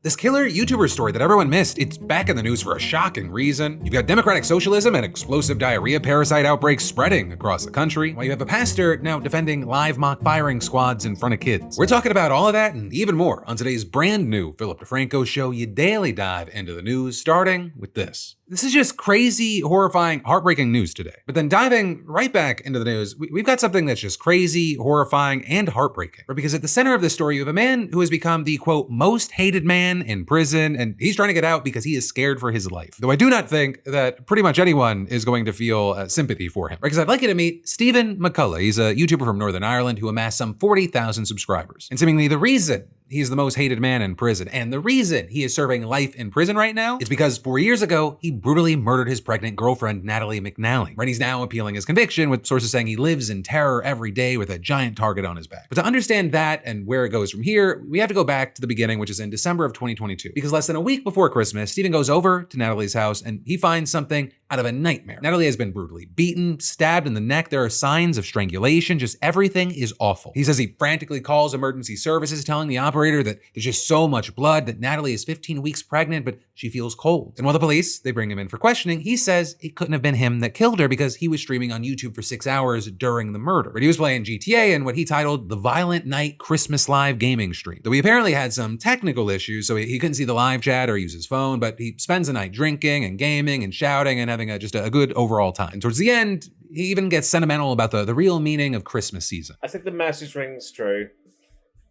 This killer YouTuber story that everyone missed, it's back in the news for a shocking reason. You've got democratic socialism and explosive diarrhea parasite outbreaks spreading across the country, while you have a pastor now defending live mock firing squads in front of kids. We're talking about all of that and even more on today's brand new Philip DeFranco show. You daily dive into the news, starting with this. This is just crazy, horrifying, heartbreaking news today. But then diving right back into the news, we've got something that's just crazy, horrifying, and heartbreaking. Right? Because at the center of this story, you have a man who has become the, quote, most hated man in prison, and he's trying to get out because he is scared for his life. Though I do not think that pretty much anyone is going to feel sympathy for him. Because I'd like you to meet Stephen McCullough. He's a YouTuber from Northern Ireland who amassed some 40,000 subscribers. And seemingly the reason he's the most hated man in prison, and the reason he is serving life in prison right now, is because 4 years ago, he brutally murdered his pregnant girlfriend, Natalie McNally. Right, he's now appealing his conviction, with sources saying he lives in terror every day with a giant target on his back. But to understand that and where it goes from here, we have to go back to the beginning, which is in December of 2022. Because less than a week before Christmas, Stephen goes over to Natalie's house and he finds something out of a nightmare. Natalie has been brutally beaten, stabbed in the neck. There are signs of strangulation. Just everything is awful. He says he frantically calls emergency services, telling the operator that there's just so much blood, that Natalie is 15 weeks pregnant, but she feels cold. And while the police, they bring him in for questioning, he says it couldn't have been him that killed her because he was streaming on YouTube for 6 hours during the murder. But he was playing GTA in what he titled the Violent Night Christmas Live gaming stream. Though he apparently had some technical issues, so he couldn't see the live chat or use his phone, but he spends the night drinking and gaming and shouting and having just a good overall time. And towards the end, he even gets sentimental about the real meaning of Christmas season. I think the message rings true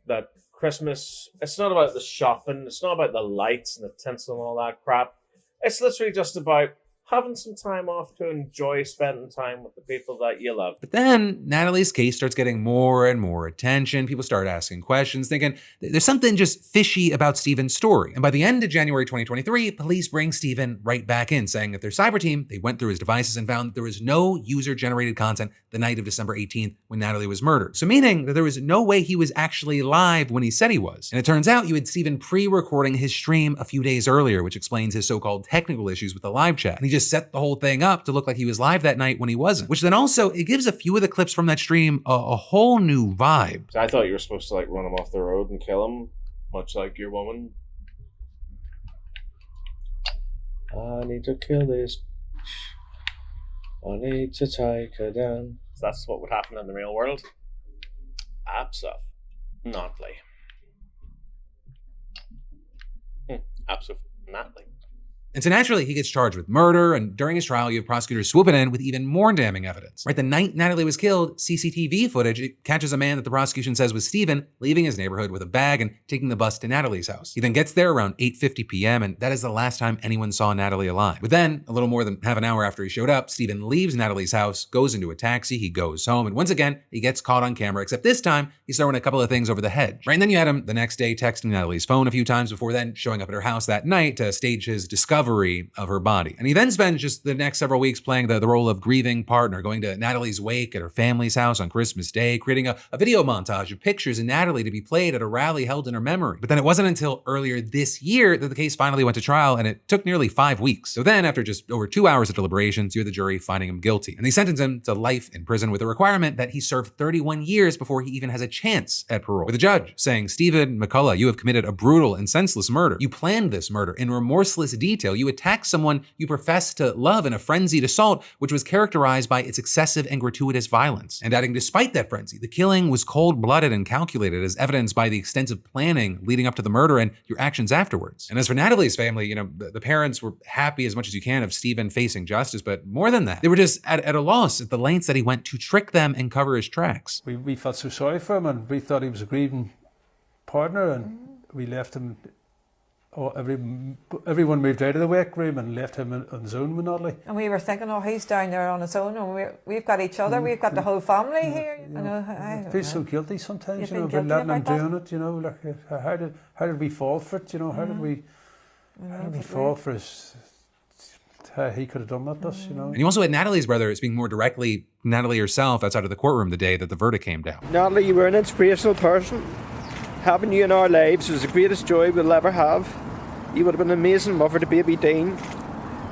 that Christmas, it's not about the shopping, it's not about the lights and the tinsel and all that crap. It's literally just about having some time off to enjoy spending time with the people that you love. But then Natalie's case starts getting more and more attention. People start asking questions, thinking there's something just fishy about Stephen's story. And by the end of January 2023, police bring Stephen right back in, saying that their cyber team, they went through his devices and found that there was no user-generated content the night of December 18th when Natalie was murdered. So meaning that there was no way he was actually live when he said he was. And it turns out you had Stephen pre-recording his stream a few days earlier, which explains his so-called technical issues with the live chat. And he just set the whole thing up to look like he was live that night when he wasn't. Which then also, it gives a few of the clips from that stream a whole new vibe. I thought you were supposed to like run him off the road and kill him, much like your woman. I need to kill this. I need to take her down. That's what would happen in the real world. Absolutely. Absolutely. And so naturally, he gets charged with murder, and during his trial, you have prosecutors swooping in with even more damning evidence. Right, the night Natalie was killed, CCTV footage, it catches a man that the prosecution says was Stephen leaving his neighborhood with a bag and taking the bus to Natalie's house. He then gets there around 8:50 p.m., and that is the last time anyone saw Natalie alive. But then, a little more than half an hour after he showed up, Stephen leaves Natalie's house, goes into a taxi, he goes home, and once again, he gets caught on camera, except this time, he's throwing a couple of things over the hedge. Right, and then you had him the next day texting Natalie's phone a few times before then showing up at her house that night to stage his discovery of her body. And he then spends just the next several weeks playing the role of grieving partner, going to Natalie's wake at her family's house on Christmas Day, creating a video montage of pictures of Natalie to be played at a rally held in her memory. But then it wasn't until earlier this year that the case finally went to trial, and it took nearly 5 weeks. So then, after just over 2 hours of deliberations, you had the jury finding him guilty. And they sentenced him to life in prison with a requirement that he serve 31 years before he even has a chance at parole. With the judge saying, Stephen McCullough, you have committed a brutal and senseless murder. You planned this murder in remorseless detail. You attacked someone you professed to love in a frenzied assault, which was characterized by its excessive and gratuitous violence. And adding, despite that frenzy, the killing was cold-blooded and calculated, as evidenced by the extensive planning leading up to the murder and your actions afterwards. And as for Natalie's family, the parents were happy as much as you can of Stephen facing justice, but more than that, they were just at a loss at the lengths that he went to trick them and cover his tracks. We felt so sorry for him, and we thought he was a grieving partner, and we left him. Everyone moved out of the wake room and left him on his own with Natalie. And we were thinking, he's down there on his own, and we've got each other, we've got the whole family here. I feel so guilty sometimes, for letting him doing it. How did we fall for it? How did we fall for his? How he could have done that to us, And you also had Natalie's brother speaking more directly, Natalie herself, outside of the courtroom the day that the verdict came down. Natalie, you were an inspirational person. Having you in our lives was the greatest joy we'll ever have. You would have been an amazing mother to baby Dean.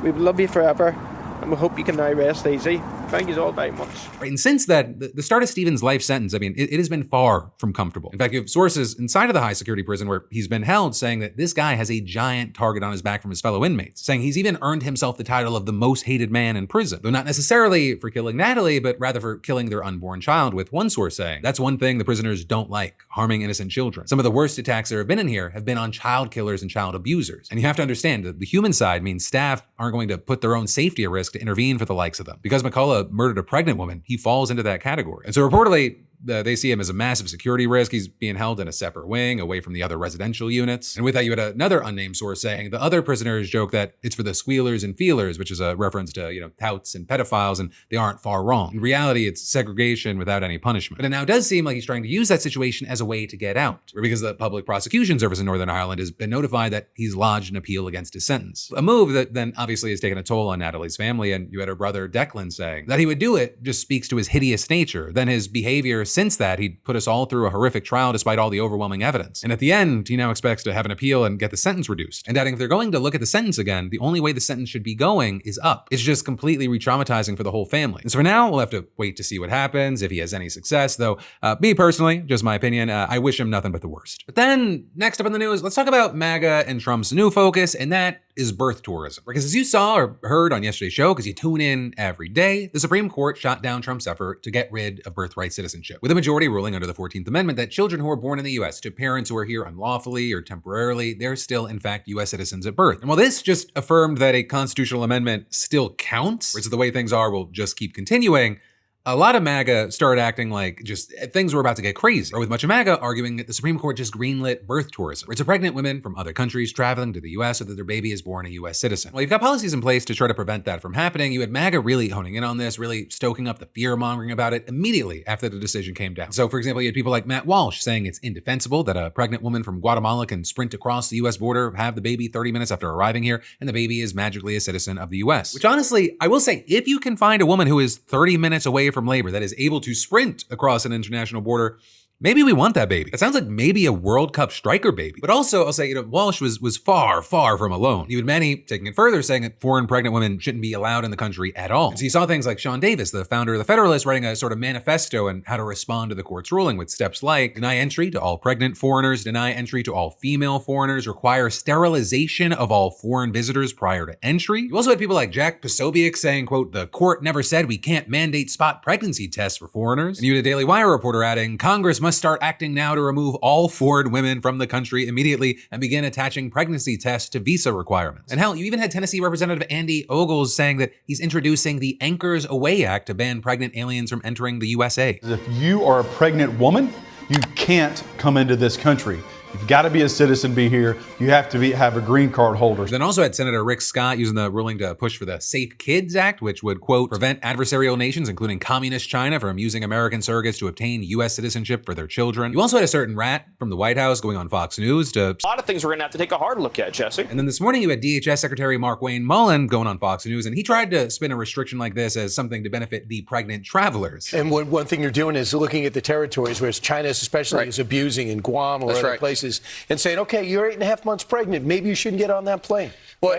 We will love you forever, and we hope you can now rest easy. Thank you all very much. Right, and since then, the start of Stephen's life sentence, I mean, it has been far from comfortable. In fact, you have sources inside of the high security prison where he's been held saying that this guy has a giant target on his back from his fellow inmates, saying he's even earned himself the title of the most hated man in prison, though not necessarily for killing Natalie, but rather for killing their unborn child, with one source saying that's one thing the prisoners don't like, harming innocent children. Some of the worst attacks there have been in here have been on child killers and child abusers. And you have to understand that the human side means staff aren't going to put their own safety at risk to intervene for the likes of them. Because McCullough murdered a pregnant woman, he falls into that category. And so reportedly, they see him as a massive security risk. He's being held in a separate wing away from the other residential units. And with that, you had another unnamed source saying the other prisoners joke that it's for the squealers and feelers, which is a reference to, touts and pedophiles, and they aren't far wrong. In reality, it's segregation without any punishment. But it now does seem like he's trying to use that situation as a way to get out, because the Public Prosecution Service in Northern Ireland has been notified that he's lodged an appeal against his sentence. A move that then obviously has taken a toll on Natalie's family, and you had her brother Declan saying that he would do it just speaks to his hideous nature. Then his behavior since that, he'd put us all through a horrific trial despite all the overwhelming evidence. And at the end, he now expects to have an appeal and get the sentence reduced. And adding, if they're going to look at the sentence again, the only way the sentence should be going is up. It's just completely re-traumatizing for the whole family. And so for now, we'll have to wait to see what happens, if he has any success, though me personally, just my opinion, I wish him nothing but the worst. But then, next up in the news, let's talk about MAGA and Trump's new focus, and that is birth tourism. Because as you saw or heard on yesterday's show, because you tune in every day, the Supreme Court shot down Trump's effort to get rid of birthright citizenship, with a majority ruling under the 14th Amendment that children who are born in the US to parents who are here unlawfully or temporarily, they're still in fact US citizens at birth. And while this just affirmed that a constitutional amendment still counts, which is the way things are will just keep continuing, a lot of MAGA started acting like just things were about to get crazy, or with much of MAGA arguing that the Supreme Court just greenlit birth tourism, where it's pregnant women from other countries traveling to the US so that their baby is born a US citizen. Well, you've got policies in place to try to prevent that from happening. You had MAGA really honing in on this, really stoking up the fear-mongering about it immediately after the decision came down. So, for example, you had people like Matt Walsh saying it's indefensible that a pregnant woman from Guatemala can sprint across the US border, have the baby 30 minutes after arriving here, and the baby is magically a citizen of the US. Which honestly, I will say, if you can find a woman who is 30 minutes away from labor that is able to sprint across an international border, maybe we want that baby. It sounds like maybe a World Cup striker baby. But also, I'll say, Walsh was far, far from alone. You had many taking it further, saying that foreign pregnant women shouldn't be allowed in the country at all. And so you saw things like Sean Davis, the founder of the Federalist, writing a sort of manifesto on how to respond to the court's ruling, with steps like deny entry to all pregnant foreigners, deny entry to all female foreigners, require sterilization of all foreign visitors prior to entry. You also had people like Jack Posobiec saying, quote, the court never said we can't mandate spot pregnancy tests for foreigners. And you had a Daily Wire reporter adding, Congress must start acting now to remove all foreign women from the country immediately and begin attaching pregnancy tests to visa requirements. And hell, you even had Tennessee Representative Andy Ogles saying that he's introducing the Anchors Away Act to ban pregnant aliens from entering the USA. If you are a pregnant woman, you can't come into this country. You've got to be a citizen, be here. You have to have a green card holder. Then also had Senator Rick Scott using the ruling to push for the Safe Kids Act, which would, quote, prevent adversarial nations, including communist China, from using American surrogates to obtain U.S. citizenship for their children. You also had a certain rat from the White House going on Fox News to... A lot of things we're going to have to take a hard look at, Jesse. And then this morning you had DHS Secretary Mark Wayne Mullen going on Fox News, and he tried to spin a restriction like this as something to benefit the pregnant travelers. And one thing you're doing is looking at the territories where China especially is abusing, in Guam or other places, and saying, okay, you're 8.5 months pregnant. Maybe you shouldn't get on that plane. Well,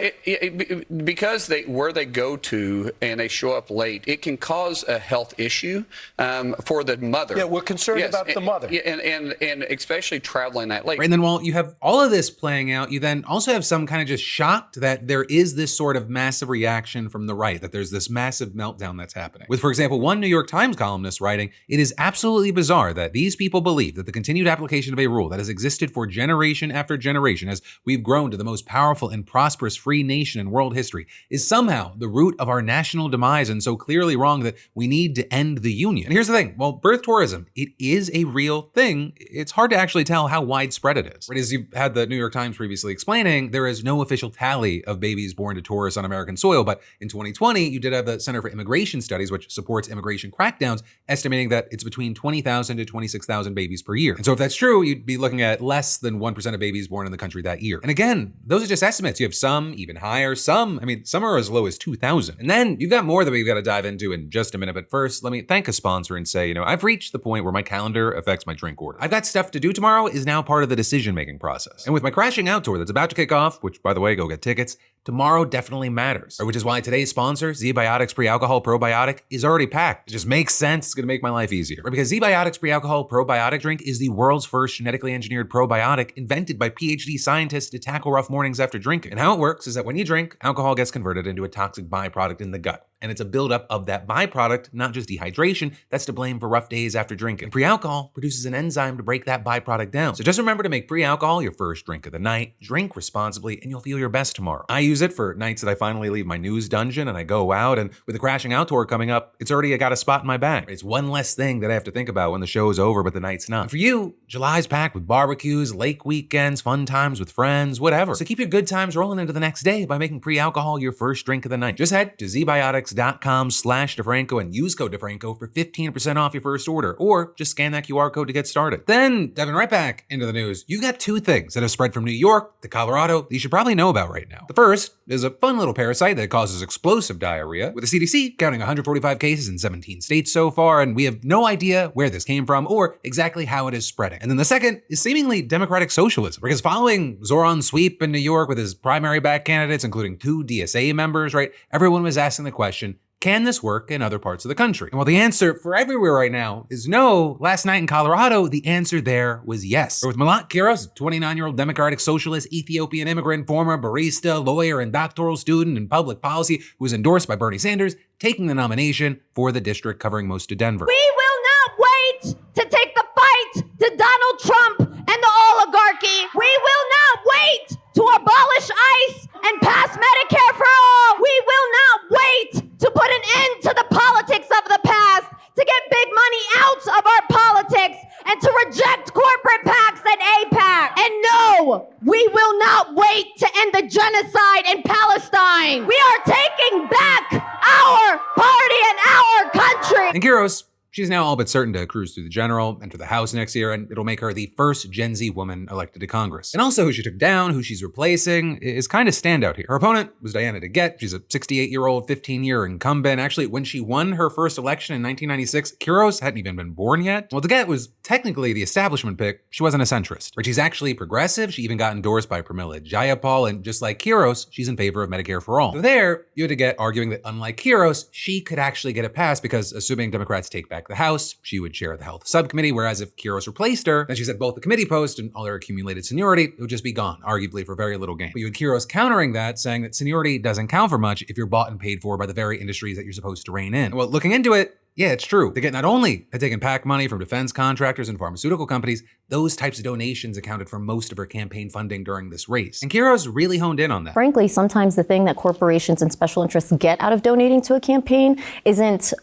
because where they go to and they show up late, it can cause a health issue for the mother. Yeah, we're concerned about the mother. And especially traveling that late. Right, and then while you have all of this playing out, you then also have some kind of just shocked that there is this sort of massive reaction from the right, that there's this massive meltdown that's happening. With, for example, one New York Times columnist writing, it is absolutely bizarre that these people believe that the continued application of a rule that has existed for generation after generation as we've grown to the most powerful and prosperous free nation in world history is somehow the root of our national demise and so clearly wrong that we need to end the union. And here's the thing, well, birth tourism, it is a real thing. It's hard to actually tell how widespread it is. Right, as you had the New York Times previously explaining, there is no official tally of babies born to tourists on American soil, but in 2020, you did have the Center for Immigration Studies, which supports immigration crackdowns, estimating that it's between 20,000 to 26,000 babies per year. And so if that's true, you'd be looking at less than 1% of babies born in the country that year. And again, those are just estimates. You have some even higher, some are as low as 2,000. And then you've got more that we've got to dive into in just a minute. But first, let me thank a sponsor and say, I've reached the point where my calendar affects my drink order. I've got stuff to do tomorrow is now part of the decision-making process. And with my Crashing Out tour that's about to kick off, which by the way, go get tickets, tomorrow definitely matters. Which is why today's sponsor, ZBiotics Pre-Alcohol Probiotic, is already packed. It just makes sense. It's gonna make my life easier. Because ZBiotics Pre-Alcohol Probiotic drink is the world's first genetically engineered probiotic invented by PhD scientists to tackle rough mornings after drinking. And how it works is that when you drink, alcohol gets converted into a toxic byproduct in the gut. And it's a buildup of that byproduct, not just dehydration, that's to blame for rough days after drinking. Pre-alcohol produces an enzyme to break that byproduct down. So just remember to make pre-alcohol your first drink of the night, drink responsibly, and you'll feel your best tomorrow. I use it for nights that I finally leave my news dungeon and I go out, and with the Crashing Out tour coming up, it's already got a spot in my bag. It's one less thing that I have to think about when the show is over, but the night's not. And for you, July's packed with barbecues, lake weekends, fun times with friends, whatever. So keep your good times rolling into the next day by making pre-alcohol your first drink of the night. Just head to ZBiotics.com/DeFranco and use code DeFranco for 15% off your first order, or just scan that QR code to get started. Then, diving right back into the news, you got two things that have spread from New York to Colorado that you should probably know about right now. The first is a fun little parasite that causes explosive diarrhea, with the CDC counting 145 cases in 17 states so far, and we have no idea where this came from or exactly how it is spreading. And then the second is seemingly democratic socialism, because following Zoran's sweep in New York with his primary back candidates, including 2 DSA members, right, everyone was asking the question, can this work in other parts of the country? And while the answer for everywhere right now is no, last night in Colorado, the answer there was yes. With Melat Kiros, a 29-year-old democratic socialist, Ethiopian immigrant, former barista, lawyer, and doctoral student in public policy who was endorsed by Bernie Sanders, taking the nomination for the district covering most of Denver. We will not wait to take the fight to Donald Trump and the oligarchy. We will not wait to abolish ICE and pass Medicare for all. We will not wait to put an end to the politics of the past, to get big money out of our politics, and to reject corporate PACs and AIPAC. And no, we will not wait to end the genocide in Palestine. We are taking back our party and our country. And Kiros, she's now all but certain to cruise through the general, enter the House next year, and it'll make her the first Gen Z woman elected to Congress. And also who she took down, who she's replacing, is kind of standout here. Her opponent was Diana DeGette. She's a 68-year-old, 15-year incumbent. Actually, when she won her first election in 1996, Kiros hadn't even been born yet. While DeGette was technically the establishment pick, she wasn't a centrist. But she's actually progressive. She even got endorsed by Pralle Jayapal, and just like Kiros, she's in favor of Medicare for all. So there, you had DeGette arguing that unlike Kiros, she could actually get a pass because assuming Democrats take back the House, she would chair the health subcommittee, whereas if Kiros replaced her, then she said both the committee post and all her accumulated seniority, it would just be gone, arguably for very little gain. But you had Kiros countering that, saying that seniority doesn't count for much if you're bought and paid for by the very industries that you're supposed to rein in. Well, looking into it, yeah, it's true. DeGette not only had taken PAC money from defense contractors and pharmaceutical companies, those types of donations accounted for most of her campaign funding during this race. And Kiros really honed in on that. Frankly, sometimes the thing that corporations and special interests get out of donating to a campaign isn't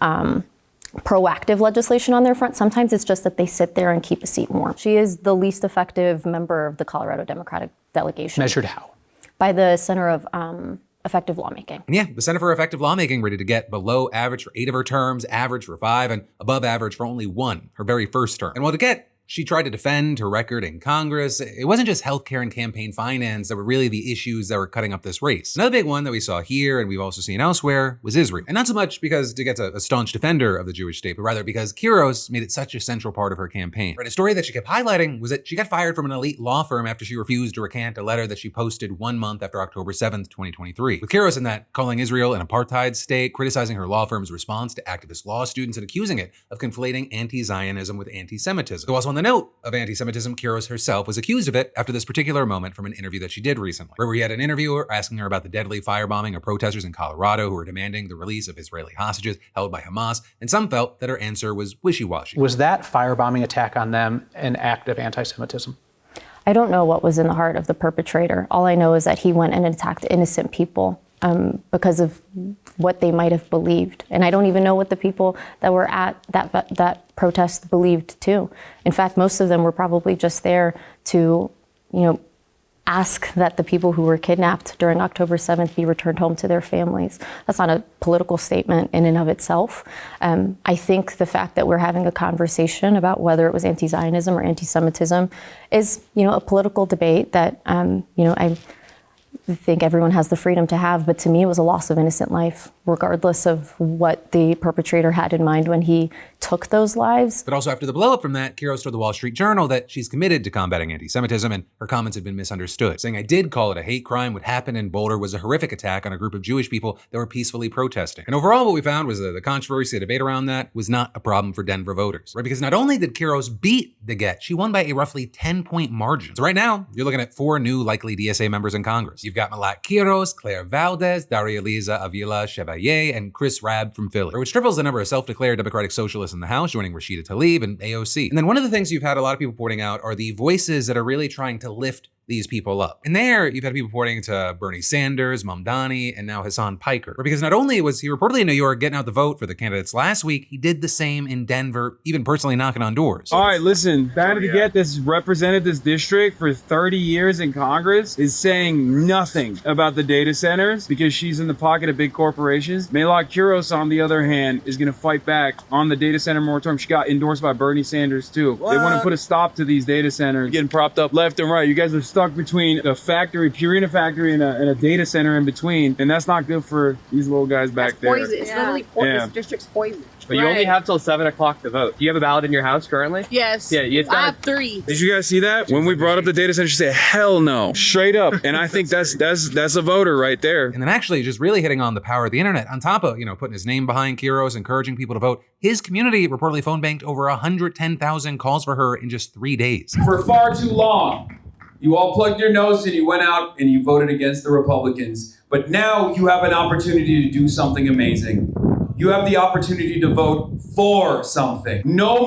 proactive legislation on their front. Sometimes it's just that they sit there and keep a seat warm. She is the least effective member of the Colorado Democratic delegation. Measured how? By the Center of Effective Lawmaking. And yeah, the Center for Effective Lawmaking ready to get below average for 8 of her terms, average for 5, and above average for only 1, her very first term. And while DeGette, she tried to defend her record in Congress, it wasn't just healthcare and campaign finance that were really the issues that were cutting up this race. Another big one that we saw here and we've also seen elsewhere was Israel. And not so much because DeGette's a staunch defender of the Jewish state, but rather because Kiros made it such a central part of her campaign. And a story that she kept highlighting was that she got fired from an elite law firm after she refused to recant a letter that she posted 1 month after October 7th, 2023. With Kiros in that calling Israel an apartheid state, criticizing her law firm's response to activist law students, and accusing it of conflating anti-Zionism with anti-Semitism. So also on the note of anti-Semitism, Kiros herself was accused of it after this particular moment from an interview that she did recently, where we had an interviewer asking her about the deadly firebombing of protesters in Colorado who were demanding the release of Israeli hostages held by Hamas, and some felt that her answer was wishy-washy. Was that firebombing attack on them an act of anti-Semitism? I don't know what was in the heart of the perpetrator. All I know is that he went and attacked innocent people because of what they might have believed. And I don't even know what the people that were at that protest believed too. In fact, most of them were probably just there to, ask that the people who were kidnapped during October 7th be returned home to their families. That's not a political statement in and of itself. I think the fact that we're having a conversation about whether it was anti-Zionism or anti-Semitism is, a political debate that, I think everyone has the freedom to have, but to me it was a loss of innocent life. regardless of what the perpetrator had in mind when he took those lives. But also after the blow up from that, Kiros told the Wall Street Journal that she's committed to combating anti-Semitism and her comments had been misunderstood, saying, "I did call it a hate crime. What happened in Boulder was a horrific attack on a group of Jewish people that were peacefully protesting." And overall, what we found was that the controversy, the debate around that was not a problem for Denver voters, right? Because not only did Kiros beat the Get, she won by a roughly 10-point margin. So right now, you're looking at 4 new likely DSA members in Congress. You've got Melat Kiros, Claire Valdez, Daria Liza Avila Chevalier, and Chris Rabb from Philly, which triples the number of self-declared Democratic Socialists in the House, joining Rashida Tlaib and AOC. And then one of the things you've had a lot of people pointing out are the voices that are really trying to lift these people up. And there, you've had people pointing to Bernie Sanders, Mamdani, and now Hassan Piker. Because not only was he reportedly in New York getting out the vote for the candidates last week, he did the same in Denver, even personally knocking on doors. All right, listen, Banner Get that's represented this district for 30 years in Congress is saying nothing about the data centers because she's in the pocket of big corporations. Melat Kiros, on the other hand, is going to fight back on the data center moratorium. She got endorsed by Bernie Sanders, too. What? They want to put a stop to these data centers getting propped up left and right. You guys are stuck between a factory, Purina factory, and a data center in between, and that's not good for these little guys back there. Poison. It's literally this district's poison. But you only have till 7 o'clock to vote. Do you have a ballot in your house currently? Yes. Yeah, I have 3. Did you guys see that? When we brought up the data center, she said, "Hell no," straight up. And I think that's a voter right there. And then actually just really hitting on the power of the internet, on top of, putting his name behind Kiros, encouraging people to vote, his community reportedly phone banked over 110,000 calls for her in just 3 days. For far too long, you all plugged your nose and you went out and you voted against the Republicans. But now you have an opportunity to do something amazing. You have the opportunity to vote for something. No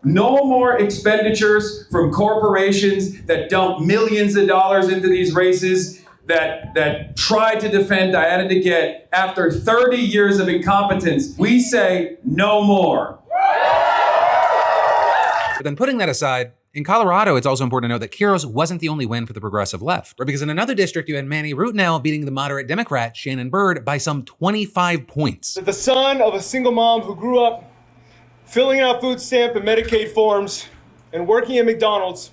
more expenditures from corporations that dump millions of dollars into these races that try to defend Diana DeGette after 30 years of incompetence. We say no more. But then putting that aside, in Colorado, it's also important to note that Kiros wasn't the only win for the progressive left, right? Because in another district, you had Manny Rutnell beating the moderate Democrat, Shannon Byrd, by some 25 points. The son of a single mom who grew up filling out food stamp and Medicaid forms and working at McDonald's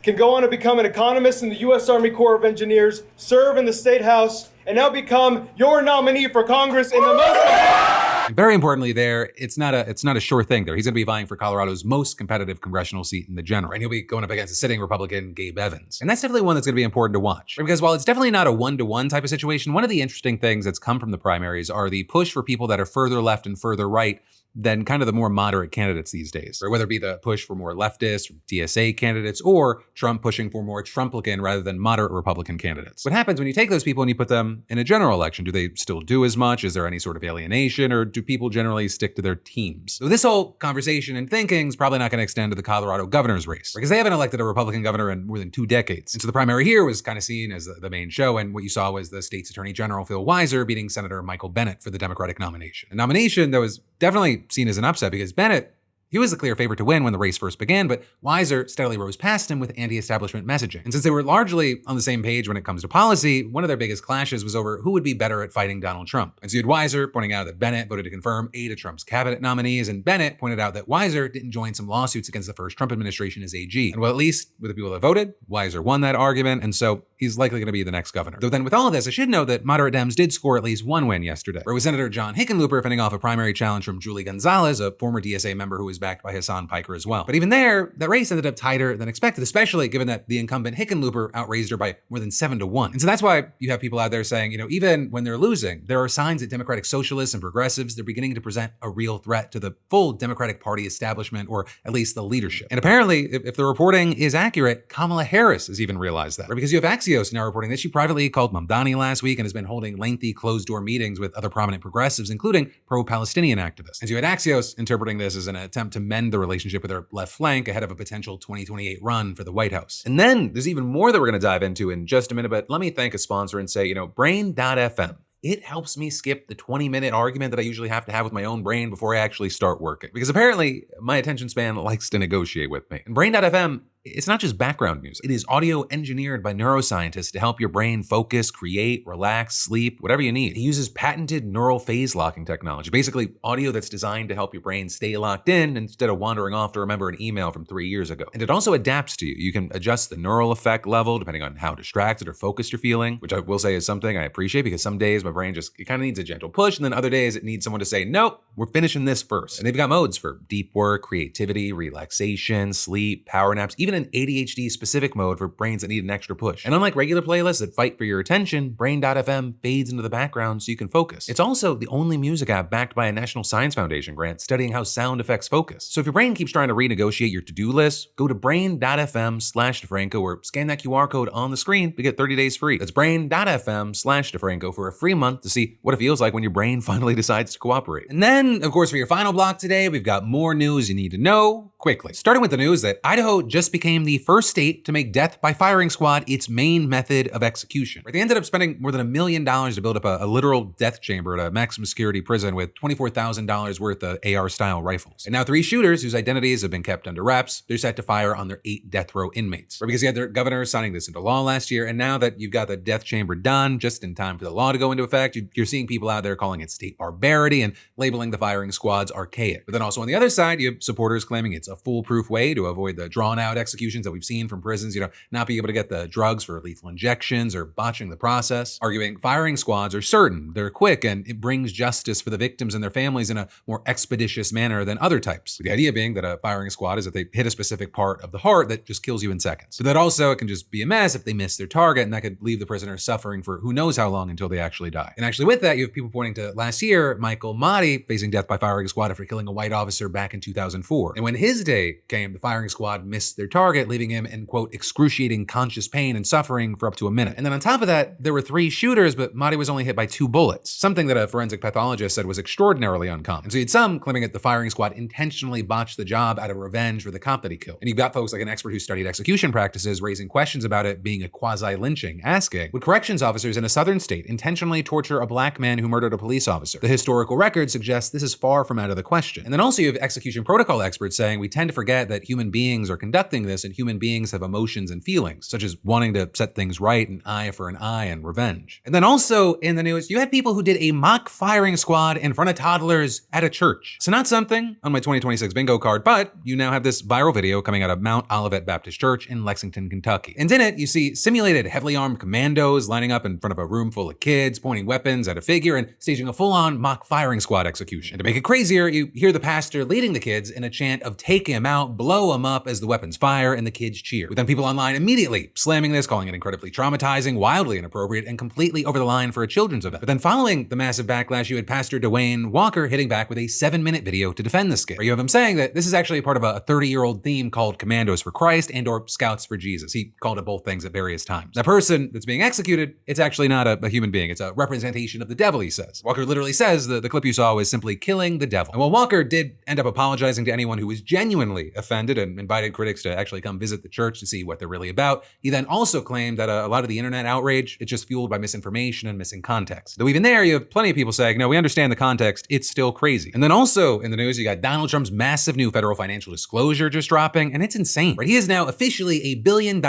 can go on to become an economist in the U.S. Army Corps of Engineers, serve in the State House, and now become your nominee for Congress in the most... And very importantly there, it's not a sure thing there. He's going to be vying for Colorado's most competitive congressional seat in the general. And he'll be going up against a sitting Republican, Gabe Evans. And that's definitely one that's going to be important to watch. Because while it's definitely not a one-to-one type of situation, one of the interesting things that's come from the primaries are the push for people that are further left and further right than kind of the more moderate candidates these days, or whether it be the push for more leftist or DSA candidates or Trump pushing for more Trumplican rather than moderate Republican candidates. What happens when you take those people and you put them in a general election? Do they still do as much? Is there any sort of alienation, or do people generally stick to their teams? So this whole conversation and thinking is probably not going to extend to the Colorado governor's race, because they haven't elected a Republican governor in more than 2 decades. And so the primary here was kind of seen as the main show, and what you saw was the state's attorney general, Phil Weiser, beating Senator Michael Bennett for the Democratic nomination. A nomination that was definitely seen as an upset, because Bennett, he was the clear favorite to win when the race first began, but Weiser steadily rose past him with anti-establishment messaging. And since they were largely on the same page when it comes to policy, one of their biggest clashes was over who would be better at fighting Donald Trump. And so you had Weiser pointing out that Bennett voted to confirm 8 of Trump's cabinet nominees, and Bennett pointed out that Weiser didn't join some lawsuits against the first Trump administration as AG. And well, at least with the people that voted, Weiser won that argument, and so he's likely going to be the next governor. Though then with all of this, I should note that moderate Dems did score at least 1 win yesterday, where it was Senator John Hickenlooper fending off a primary challenge from Julie Gonzalez, a former DSA member who was backed by Hassan Piker as well. But even there, that race ended up tighter than expected, especially given that the incumbent Hickenlooper outraised her by more than 7-1. And so that's why you have people out there saying, even when they're losing, there are signs that Democratic Socialists and progressives, they're beginning to present a real threat to the full Democratic Party establishment, or at least the leadership. And apparently, if the reporting is accurate, Kamala Harris has even realized that. Right? Because you have Axios now reporting that she privately called Mamdani last week and has been holding lengthy closed-door meetings with other prominent progressives, including pro-Palestinian activists. And so you had Axios interpreting this as an attempt to mend the relationship with her left flank ahead of a potential 2028 run for the White House. And then there's even more that we're going to dive into in just a minute, but let me thank a sponsor and say, Brain.fm. It helps me skip the 20-minute argument that I usually have to have with my own brain before I actually start working. Because apparently, my attention span likes to negotiate with me. And Brain.fm it's not just background music. It is audio engineered by neuroscientists to help your brain focus, create, relax, sleep, whatever you need. It uses patented neural phase locking technology, basically audio that's designed to help your brain stay locked in instead of wandering off to remember an email from 3 years ago. And it also adapts to you. You can adjust the neural effect level depending on how distracted or focused you're feeling, which I will say is something I appreciate because some days my brain it kind of needs a gentle push, and then other days it needs someone to say, nope, we're finishing this first. And they've got modes for deep work, creativity, relaxation, sleep, power naps, even an ADHD specific mode for brains that need an extra push. And unlike regular playlists that fight for your attention, Brain.fm fades into the background so you can focus. It's also the only music app backed by a National Science Foundation grant studying how sound affects focus. So if your brain keeps trying to renegotiate your to-do list, go to brain.fm/DeFranco or scan that QR code on the screen to get 30 days free. That's brain.fm/DeFranco for a free month to see what it feels like when your brain finally decides to cooperate. And then, of course, for your final block today, we've got more news you need to know quickly. Starting with the news that Idaho just became the first state to make death by firing squad its main method of execution. They ended up spending more than $1 million to build up a literal death chamber at a maximum security prison with $24,000 worth of AR-style rifles. And now 3 shooters whose identities have been kept under wraps, they're set to fire on their 8 death row inmates. Because you had their governor signing this into law last year, and now that you've got the death chamber done just in time for the law to go into effect, you're seeing people out there calling it state barbarity and labeling the firing squads archaic. But then also on the other side, you have supporters claiming it's a foolproof way to avoid the drawn-out executions that we've seen from prisons, not being able to get the drugs for lethal injections or botching the process, arguing firing squads are certain, they're quick, and it brings justice for the victims and their families in a more expeditious manner than other types. The idea being that a firing squad is that they hit a specific part of the heart that just kills you in seconds. But that also it can just be a mess if they miss their target, and that could leave the prisoner suffering for who knows how long until they actually die. And actually with that, you have people pointing to last year, Maddie facing death by firing squad after killing a white officer back in 2004. And when his day came, the firing squad missed their target, leaving him in, quote, excruciating conscious pain and suffering for up to a minute. And then on top of that, there were 3 shooters, but Maddie was only hit by 2 bullets, something that a forensic pathologist said was extraordinarily uncommon. And so you had some claiming that the firing squad intentionally botched the job out of revenge for the cop that he killed. And you've got folks like an expert who studied execution practices raising questions about it being a quasi-lynching, asking, would corrections officers in a southern state intentionally torture a black man who murdered a police officer? The historical record suggests this is far from out of the question. And then also you have execution protocol experts saying we tend to forget that human beings are conducting this and human beings have emotions and feelings, such as wanting to set things right, an eye for an eye, and revenge. And then also in the news, you had people who did a mock firing squad in front of toddlers at a church. So not something on my 2026 bingo card, but you now have this viral video coming out of Mount Olivet Baptist Church in Lexington, Kentucky. And in it, you see simulated heavily armed commandos lining up in front of a room full of kids, pointing weapons at a figure and staging a full-on mock firing squad execution. And to make it crazier, you hear the pastor leading the kids in a chant of take him out, blow him up as the weapons fire and the kids cheer. With then people online immediately slamming this, calling it incredibly traumatizing, wildly inappropriate, and completely over the line for a children's event. But then following the massive backlash, you had Pastor Dwayne Walker hitting back with a 7-minute video to defend the skit. Where you have him saying that this is actually part of a 30-year-old theme called Commandos for Christ and or Scouts for Jesus. He called it both things at various times. The person that's being executed, it's actually not a human being. It's a representation of the devil, he says. Walker literally says the clip you saw was simply killing the devil. And while Walker did end up apologizing to anyone who was genuinely offended and invited critics to actually come visit the church to see what they're really about, he then also claimed that a lot of the internet outrage, it's just fueled by misinformation and missing context. Though even there, you have plenty of people saying, no, we understand the context, it's still crazy. And then also in the news, you got Donald Trump's massive new federal financial disclosure just dropping, and it's insane, right? He is now officially $1 billion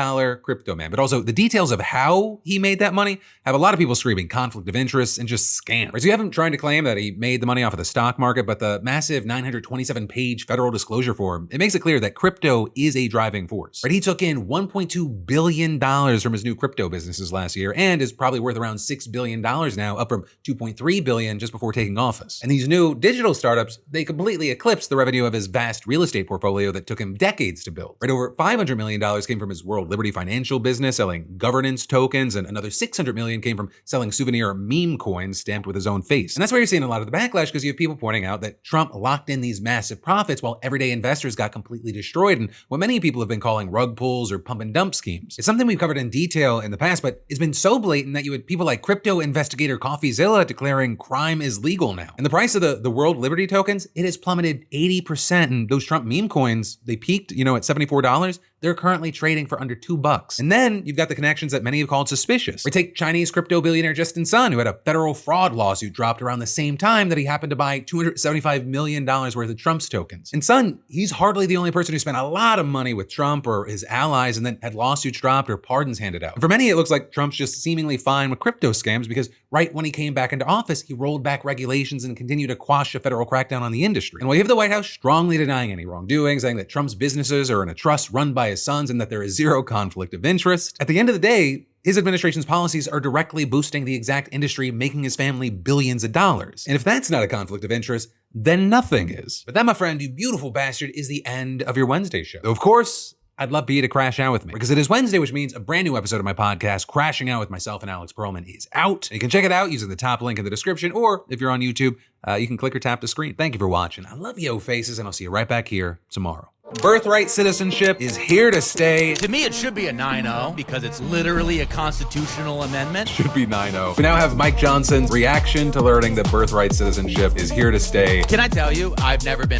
crypto man, but also the details of how he made that money have a lot of people screaming conflict of interest and just scam. Right? So you have him trying to claim that he made the money off of the stock market, but the massive 927-page federal disclosure form, it makes it clear that crypto is a driving force. Right? He took in $1.2 billion from his new crypto businesses last year and is probably worth around $6 billion now, up from $2.3 billion just before taking office. And these new digital startups, they completely eclipsed the revenue of his vast real estate portfolio that took him decades to build. Right? Over $500 million came from his World Liberty Financial business, selling governance tokens, and another $600 million came from selling souvenir meme coins stamped with his own face. And that's where you're seeing a lot of the backlash, because you have people pointing out that Trump locked in these massive profits while everyday investors got completely destroyed in what many people have been calling rug pulls or pump and dump schemes. It's something we've covered in detail in the past, but it's been so blatant that you had people like crypto investigator CoffeeZilla declaring crime is legal now. And the price of the World Liberty tokens, it has plummeted 80%. And those Trump meme coins, they peaked, at $74. they're currently trading for under $2. And then you've got the connections that many have called suspicious. We take Chinese crypto billionaire Justin Sun, who had a federal fraud lawsuit dropped around the same time that he happened to buy $275 million worth of Trump's tokens. And Sun, he's hardly the only person who spent a lot of money with Trump or his allies and then had lawsuits dropped or pardons handed out. And for many, it looks like Trump's just seemingly fine with crypto scams because right when he came back into office, he rolled back regulations and continued to quash a federal crackdown on the industry. And while you have the White House strongly denying any wrongdoing, saying that Trump's businesses are in a trust run by his sons and that there is zero conflict of interest, at the end of the day, his administration's policies are directly boosting the exact industry, making his family billions of dollars. And if that's not a conflict of interest, then nothing is. But that, my friend, you beautiful bastard, is the end of your Wednesday show. Though, of course, I'd love for you to crash out with me because it is Wednesday, which means a brand new episode of my podcast, Crashing Out with myself and Alex Perlman, is out. And you can check it out using the top link in the description, or if you're on YouTube, you can click or tap the screen. Thank you for watching. I love yo faces, and I'll see you right back here tomorrow. Birthright citizenship is here to stay. To me, it should be a 9-0 because it's literally a constitutional amendment. Should be 9-0. We now have Mike Johnson's reaction to learning that birthright citizenship is here to stay. Can I tell you, I've never been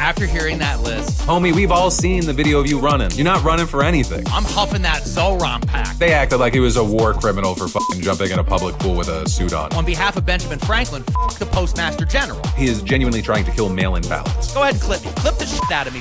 after hearing that list. Homie, we've all seen the video of you running. You're not running for anything. I'm huffing that Zoran pack. They acted like he was a war criminal for fucking jumping in a public pool with a suit on. On behalf of Benjamin Franklin, the Postmaster General. He is genuinely trying to kill mail-in ballots. Go ahead and clip me. Clip the shit out of me.